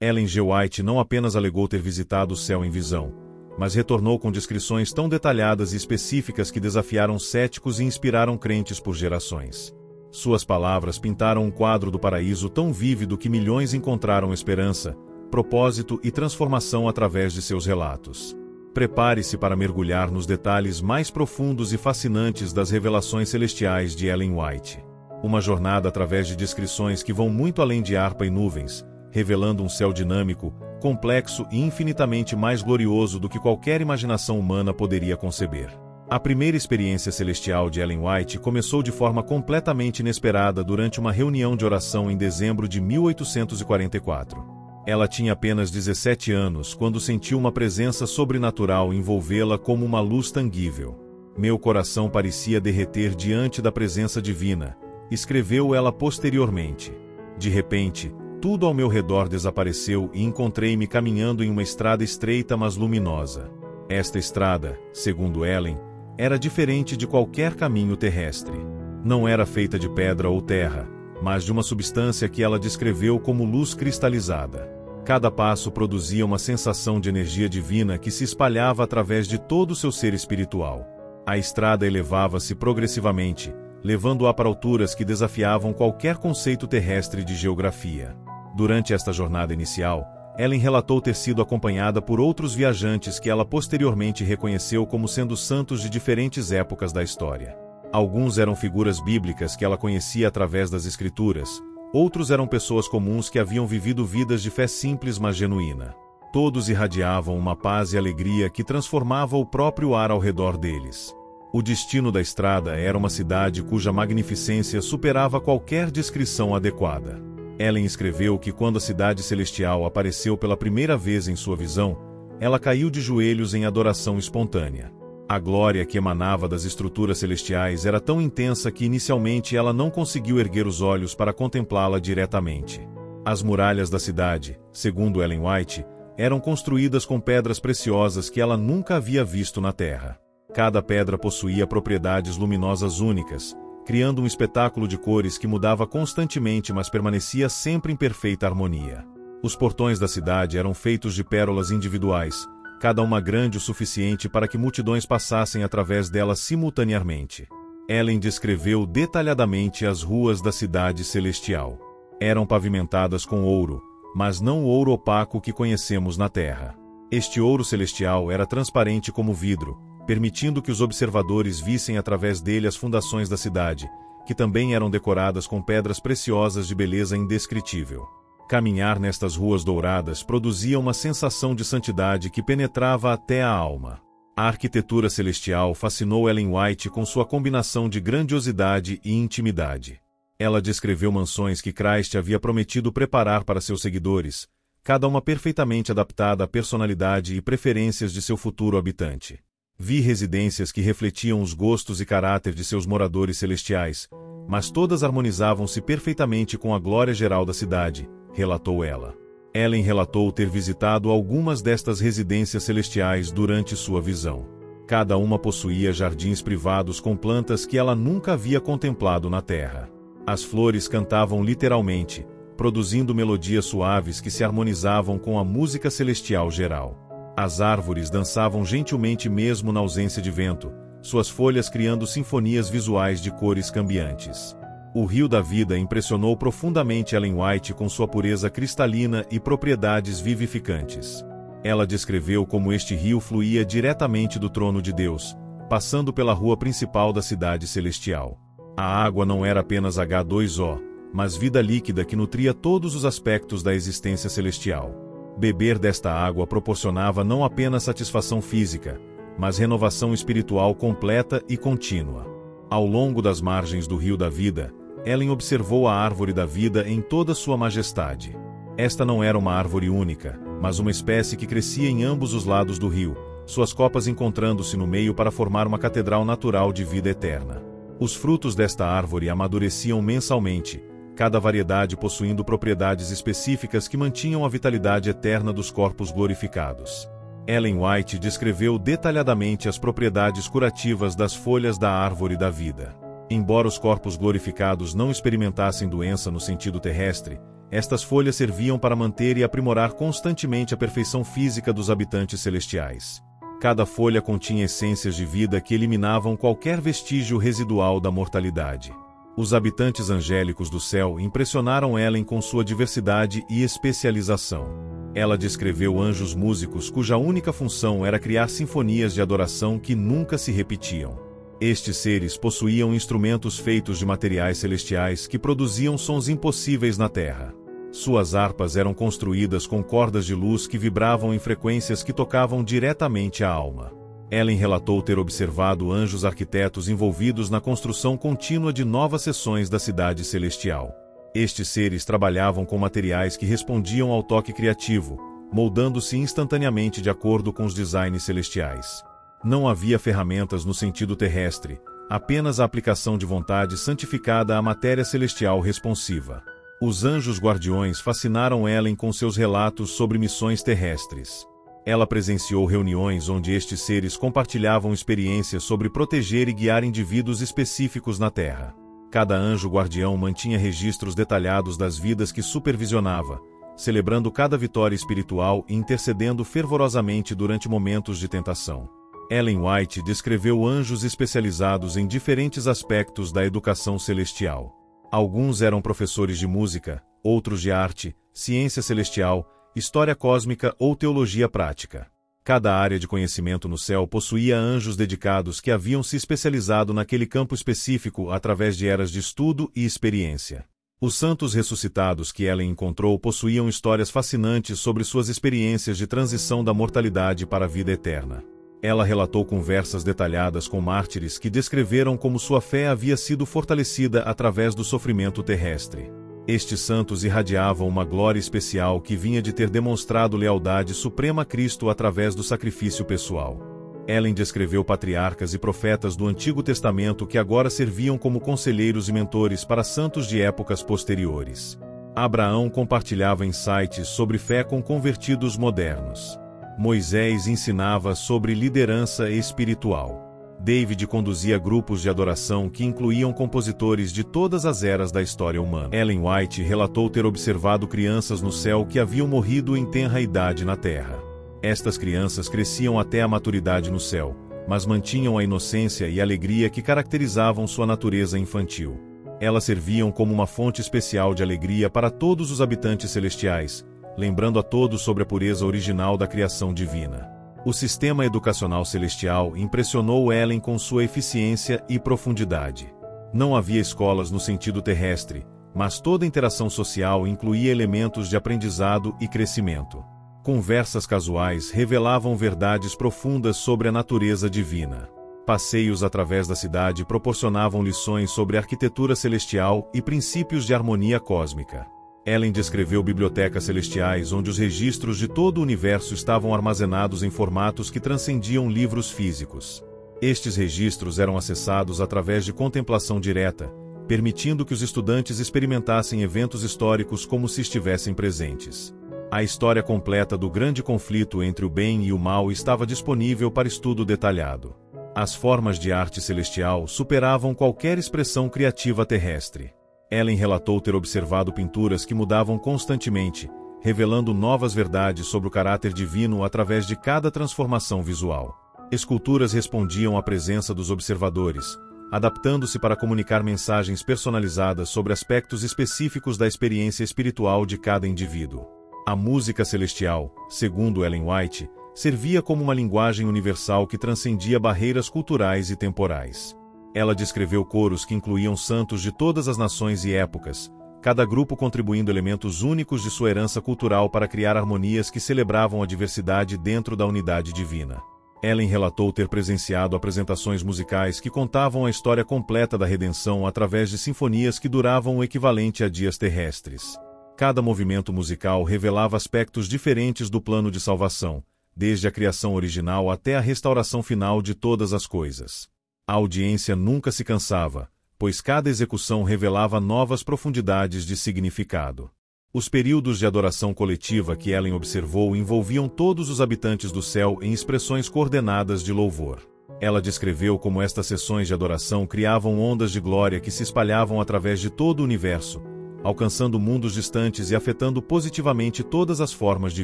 Ellen G. White não apenas alegou ter visitado o céu em visão, mas retornou com descrições tão detalhadas e específicas que desafiaram céticos e inspiraram crentes por gerações. Suas palavras pintaram um quadro do paraíso tão vívido que milhões encontraram esperança, propósito e transformação através de seus relatos. Prepare-se para mergulhar nos detalhes mais profundos e fascinantes das revelações celestiais de Ellen White. Uma jornada através de descrições que vão muito além de harpa e nuvens, revelando um céu dinâmico, complexo e infinitamente mais glorioso do que qualquer imaginação humana poderia conceber. A primeira experiência celestial de Ellen White começou de forma completamente inesperada durante uma reunião de oração em dezembro de 1844. Ela tinha apenas 17 anos quando sentiu uma presença sobrenatural envolvê-la como uma luz tangível. Meu coração parecia derreter diante da presença divina, escreveu ela posteriormente. De repente, tudo ao meu redor desapareceu e encontrei-me caminhando em uma estrada estreita mas luminosa. Esta estrada, segundo Ellen, era diferente de qualquer caminho terrestre. Não era feita de pedra ou terra, mas de uma substância que ela descreveu como luz cristalizada. Cada passo produzia uma sensação de energia divina que se espalhava através de todo o seu ser espiritual. A estrada elevava-se progressivamente, levando-a para alturas que desafiavam qualquer conceito terrestre de geografia. Durante esta jornada inicial, Ellen relatou ter sido acompanhada por outros viajantes que ela posteriormente reconheceu como sendo santos de diferentes épocas da história. Alguns eram figuras bíblicas que ela conhecia através das escrituras, outros eram pessoas comuns que haviam vivido vidas de fé simples mas genuína. Todos irradiavam uma paz e alegria que transformava o próprio ar ao redor deles. O destino da estrada era uma cidade cuja magnificência superava qualquer descrição adequada. Ellen escreveu que quando a cidade celestial apareceu pela primeira vez em sua visão, ela caiu de joelhos em adoração espontânea. A glória que emanava das estruturas celestiais era tão intensa que inicialmente ela não conseguiu erguer os olhos para contemplá-la diretamente. As muralhas da cidade, segundo Ellen White, eram construídas com pedras preciosas que ela nunca havia visto na Terra. Cada pedra possuía propriedades luminosas únicas, criando um espetáculo de cores que mudava constantemente mas permanecia sempre em perfeita harmonia. Os portões da cidade eram feitos de pérolas individuais, cada uma grande o suficiente para que multidões passassem através delas simultaneamente. Ellen descreveu detalhadamente as ruas da cidade celestial. Eram pavimentadas com ouro, mas não o ouro opaco que conhecemos na Terra. Este ouro celestial era transparente como vidro, permitindo que os observadores vissem através dele as fundações da cidade, que também eram decoradas com pedras preciosas de beleza indescritível. Caminhar nestas ruas douradas produzia uma sensação de santidade que penetrava até a alma. A arquitetura celestial fascinou Ellen White com sua combinação de grandiosidade e intimidade. Ela descreveu mansões que Christ havia prometido preparar para seus seguidores, cada uma perfeitamente adaptada à personalidade e preferências de seu futuro habitante. Vi residências que refletiam os gostos e caráter de seus moradores celestiais, mas todas harmonizavam-se perfeitamente com a glória geral da cidade, relatou ela. Ellen relatou ter visitado algumas destas residências celestiais durante sua visão. Cada uma possuía jardins privados com plantas que ela nunca havia contemplado na Terra. As flores cantavam literalmente, produzindo melodias suaves que se harmonizavam com a música celestial geral. As árvores dançavam gentilmente mesmo na ausência de vento, suas folhas criando sinfonias visuais de cores cambiantes. O rio da vida impressionou profundamente Ellen White com sua pureza cristalina e propriedades vivificantes. Ela descreveu como este rio fluía diretamente do trono de Deus, passando pela rua principal da cidade celestial. A água não era apenas H2O, mas vida líquida que nutria todos os aspectos da existência celestial. Beber desta água proporcionava não apenas satisfação física, mas renovação espiritual completa e contínua. Ao longo das margens do rio da vida, Ellen observou a árvore da vida em toda sua majestade. Esta não era uma árvore única, mas uma espécie que crescia em ambos os lados do rio, suas copas encontrando-se no meio para formar uma catedral natural de vida eterna. Os frutos desta árvore amadureciam mensalmente, cada variedade possuindo propriedades específicas que mantinham a vitalidade eterna dos corpos glorificados. Ellen White descreveu detalhadamente as propriedades curativas das folhas da árvore da vida. Embora os corpos glorificados não experimentassem doença no sentido terrestre, Estas folhas serviam para manter e aprimorar constantemente a perfeição física dos habitantes celestiais. Cada folha continha essências de vida que eliminavam qualquer vestígio residual da mortalidade. Os habitantes angélicos do céu impressionaram Ellen com sua diversidade e especialização. Ela descreveu anjos músicos cuja única função era criar sinfonias de adoração que nunca se repetiam. Estes seres possuíam instrumentos feitos de materiais celestiais que produziam sons impossíveis na Terra. Suas harpas eram construídas com cordas de luz que vibravam em frequências que tocavam diretamente a alma. Ellen relatou ter observado anjos arquitetos envolvidos na construção contínua de novas seções da cidade celestial. Estes seres trabalhavam com materiais que respondiam ao toque criativo, moldando-se instantaneamente de acordo com os designs celestiais. Não havia ferramentas no sentido terrestre, apenas a aplicação de vontade santificada à matéria celestial responsiva. Os anjos guardiões fascinaram Ellen com seus relatos sobre missões terrestres. Ela presenciou reuniões onde estes seres compartilhavam experiências sobre proteger e guiar indivíduos específicos na Terra. Cada anjo guardião mantinha registros detalhados das vidas que supervisionava, celebrando cada vitória espiritual e intercedendo fervorosamente durante momentos de tentação. Ellen White descreveu anjos especializados em diferentes aspectos da educação celestial. Alguns eram professores de música, outros de arte, ciência celestial, história cósmica ou teologia prática. Cada área de conhecimento no céu possuía anjos dedicados que haviam se especializado naquele campo específico através de eras de estudo e experiência. Os santos ressuscitados que Ellen encontrou possuíam histórias fascinantes sobre suas experiências de transição da mortalidade para a vida eterna. Ela relatou conversas detalhadas com mártires que descreveram como sua fé havia sido fortalecida através do sofrimento terrestre. Estes santos irradiavam uma glória especial que vinha de ter demonstrado lealdade suprema a Cristo através do sacrifício pessoal. Ellen descreveu patriarcas e profetas do Antigo Testamento que agora serviam como conselheiros e mentores para santos de épocas posteriores. Abraão compartilhava insights sobre fé com convertidos modernos. Moisés ensinava sobre liderança espiritual. David conduzia grupos de adoração que incluíam compositores de todas as eras da história humana. Ellen White relatou ter observado crianças no céu que haviam morrido em tenra idade na terra. Estas crianças cresciam até a maturidade no céu, mas mantinham a inocência e alegria que caracterizavam sua natureza infantil. Elas serviam como uma fonte especial de alegria para todos os habitantes celestiais, lembrando a todos sobre a pureza original da criação divina. O sistema educacional celestial impressionou Ellen com sua eficiência e profundidade. Não havia escolas no sentido terrestre, mas toda interação social incluía elementos de aprendizado e crescimento. Conversas casuais revelavam verdades profundas sobre a natureza divina. Passeios através da cidade proporcionavam lições sobre arquitetura celestial e princípios de harmonia cósmica. Ellen descreveu bibliotecas celestiais onde os registros de todo o universo estavam armazenados em formatos que transcendiam livros físicos. Estes registros eram acessados através de contemplação direta, permitindo que os estudantes experimentassem eventos históricos como se estivessem presentes. A história completa do grande conflito entre o bem e o mal estava disponível para estudo detalhado. As formas de arte celestial superavam qualquer expressão criativa terrestre. Ellen relatou ter observado pinturas que mudavam constantemente, revelando novas verdades sobre o caráter divino através de cada transformação visual. Esculturas respondiam à presença dos observadores, adaptando-se para comunicar mensagens personalizadas sobre aspectos específicos da experiência espiritual de cada indivíduo. A música celestial, segundo Ellen White, servia como uma linguagem universal que transcendia barreiras culturais e temporais. Ela descreveu coros que incluíam santos de todas as nações e épocas, cada grupo contribuindo elementos únicos de sua herança cultural para criar harmonias que celebravam a diversidade dentro da unidade divina. Ellen relatou ter presenciado apresentações musicais que contavam a história completa da redenção através de sinfonias que duravam o equivalente a dias terrestres. Cada movimento musical revelava aspectos diferentes do plano de salvação, desde a criação original até a restauração final de todas as coisas. A audiência nunca se cansava, pois cada execução revelava novas profundidades de significado. Os períodos de adoração coletiva que Ellen observou envolviam todos os habitantes do céu em expressões coordenadas de louvor. Ela descreveu como estas sessões de adoração criavam ondas de glória que se espalhavam através de todo o universo, alcançando mundos distantes e afetando positivamente todas as formas de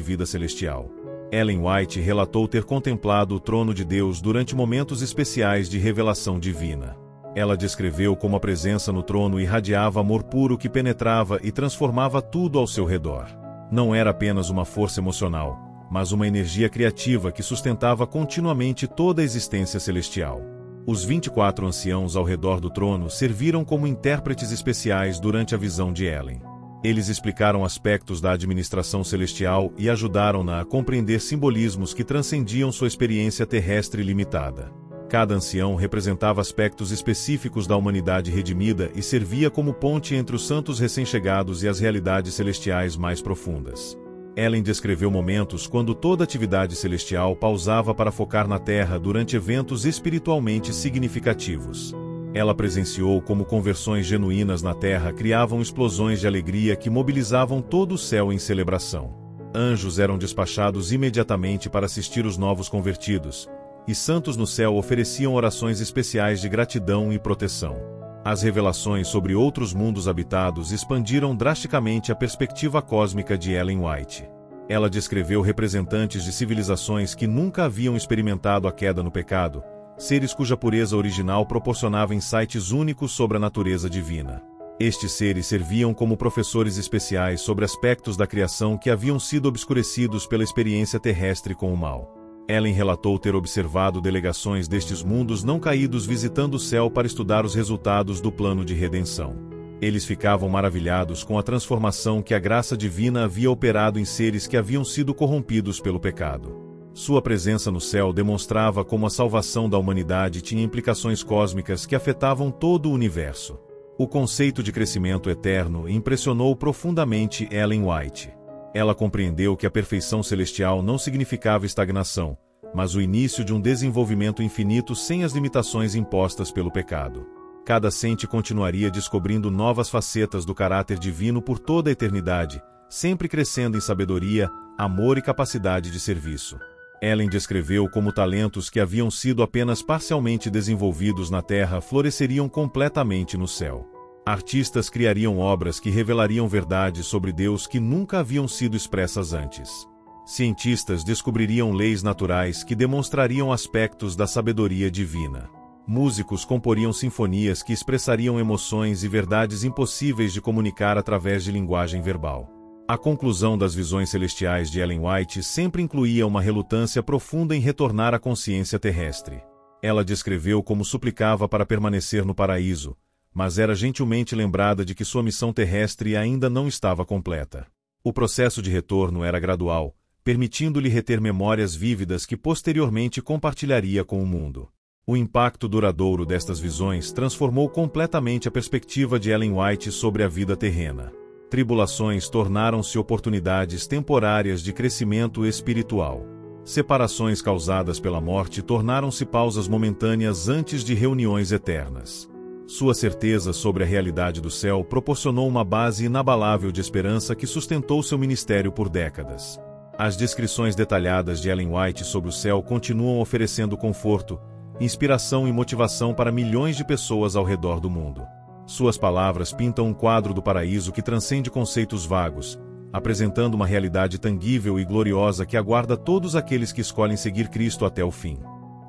vida celestial. Ellen White relatou ter contemplado o trono de Deus durante momentos especiais de revelação divina. Ela descreveu como a presença no trono irradiava amor puro que penetrava e transformava tudo ao seu redor. Não era apenas uma força emocional, mas uma energia criativa que sustentava continuamente toda a existência celestial. Os 24 anciãos ao redor do trono serviram como intérpretes especiais durante a visão de Ellen. Eles explicaram aspectos da administração celestial e ajudaram-na a compreender simbolismos que transcendiam sua experiência terrestre limitada. Cada ancião representava aspectos específicos da humanidade redimida e servia como ponte entre os santos recém-chegados e as realidades celestiais mais profundas. Ellen descreveu momentos quando toda atividade celestial pausava para focar na Terra durante eventos espiritualmente significativos. Ela presenciou como conversões genuínas na Terra criavam explosões de alegria que mobilizavam todo o céu em celebração. Anjos eram despachados imediatamente para assistir os novos convertidos, e santos no céu ofereciam orações especiais de gratidão e proteção. As revelações sobre outros mundos habitados expandiram drasticamente a perspectiva cósmica de Ellen White. Ela descreveu representantes de civilizações que nunca haviam experimentado a queda no pecado, seres cuja pureza original proporcionava insights únicos sobre a natureza divina. Estes seres serviam como professores especiais sobre aspectos da criação que haviam sido obscurecidos pela experiência terrestre com o mal. Ellen relatou ter observado delegações destes mundos não caídos visitando o céu para estudar os resultados do plano de redenção. Eles ficavam maravilhados com a transformação que a graça divina havia operado em seres que haviam sido corrompidos pelo pecado. Sua presença no céu demonstrava como a salvação da humanidade tinha implicações cósmicas que afetavam todo o universo. O conceito de crescimento eterno impressionou profundamente Ellen White. Ela compreendeu que a perfeição celestial não significava estagnação, mas o início de um desenvolvimento infinito sem as limitações impostas pelo pecado. Cada sente continuaria descobrindo novas facetas do caráter divino por toda a eternidade, sempre crescendo em sabedoria, amor e capacidade de serviço. Ellen descreveu como talentos que haviam sido apenas parcialmente desenvolvidos na Terra floresceriam completamente no céu. Artistas criariam obras que revelariam verdades sobre Deus que nunca haviam sido expressas antes. Cientistas descobririam leis naturais que demonstrariam aspectos da sabedoria divina. Músicos comporiam sinfonias que expressariam emoções e verdades impossíveis de comunicar através de linguagem verbal. A conclusão das visões celestiais de Ellen White sempre incluía uma relutância profunda em retornar à consciência terrestre. Ela descreveu como suplicava para permanecer no paraíso, mas era gentilmente lembrada de que sua missão terrestre ainda não estava completa. O processo de retorno era gradual, permitindo-lhe reter memórias vívidas que posteriormente compartilharia com o mundo. O impacto duradouro destas visões transformou completamente a perspectiva de Ellen White sobre a vida terrena. Tribulações tornaram-se oportunidades temporárias de crescimento espiritual. Separações causadas pela morte tornaram-se pausas momentâneas antes de reuniões eternas. Sua certeza sobre a realidade do céu proporcionou uma base inabalável de esperança que sustentou seu ministério por décadas. As descrições detalhadas de Ellen White sobre o céu continuam oferecendo conforto, inspiração e motivação para milhões de pessoas ao redor do mundo. Suas palavras pintam um quadro do paraíso que transcende conceitos vagos, apresentando uma realidade tangível e gloriosa que aguarda todos aqueles que escolhem seguir Cristo até o fim.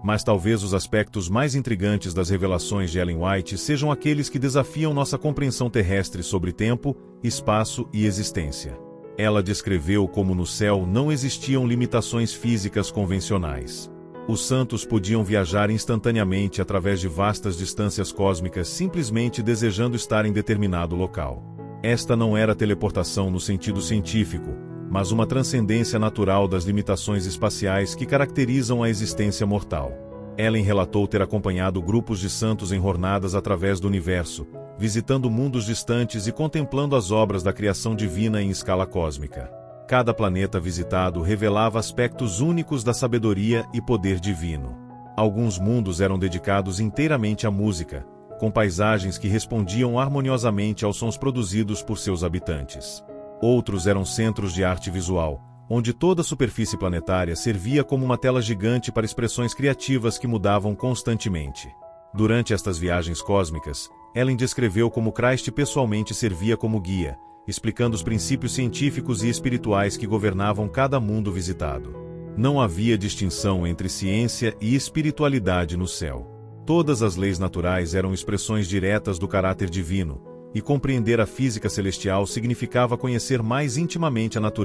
Mas talvez os aspectos mais intrigantes das revelações de Ellen White sejam aqueles que desafiam nossa compreensão terrestre sobre tempo, espaço e existência. Ela descreveu como no céu não existiam limitações físicas convencionais. Os santos podiam viajar instantaneamente através de vastas distâncias cósmicas simplesmente desejando estar em determinado local. Esta não era teleportação no sentido científico, mas uma transcendência natural das limitações espaciais que caracterizam a existência mortal. Ellen relatou ter acompanhado grupos de santos em jornadas através do universo, visitando mundos distantes e contemplando as obras da criação divina em escala cósmica. Cada planeta visitado revelava aspectos únicos da sabedoria e poder divino. Alguns mundos eram dedicados inteiramente à música, com paisagens que respondiam harmoniosamente aos sons produzidos por seus habitantes. Outros eram centros de arte visual, onde toda a superfície planetária servia como uma tela gigante para expressões criativas que mudavam constantemente. Durante estas viagens cósmicas, Ellen descreveu como Christ pessoalmente servia como guia, explicando os princípios científicos e espirituais que governavam cada mundo visitado. Não havia distinção entre ciência e espiritualidade no céu. Todas as leis naturais eram expressões diretas do caráter divino, e compreender a física celestial significava conhecer mais intimamente a natureza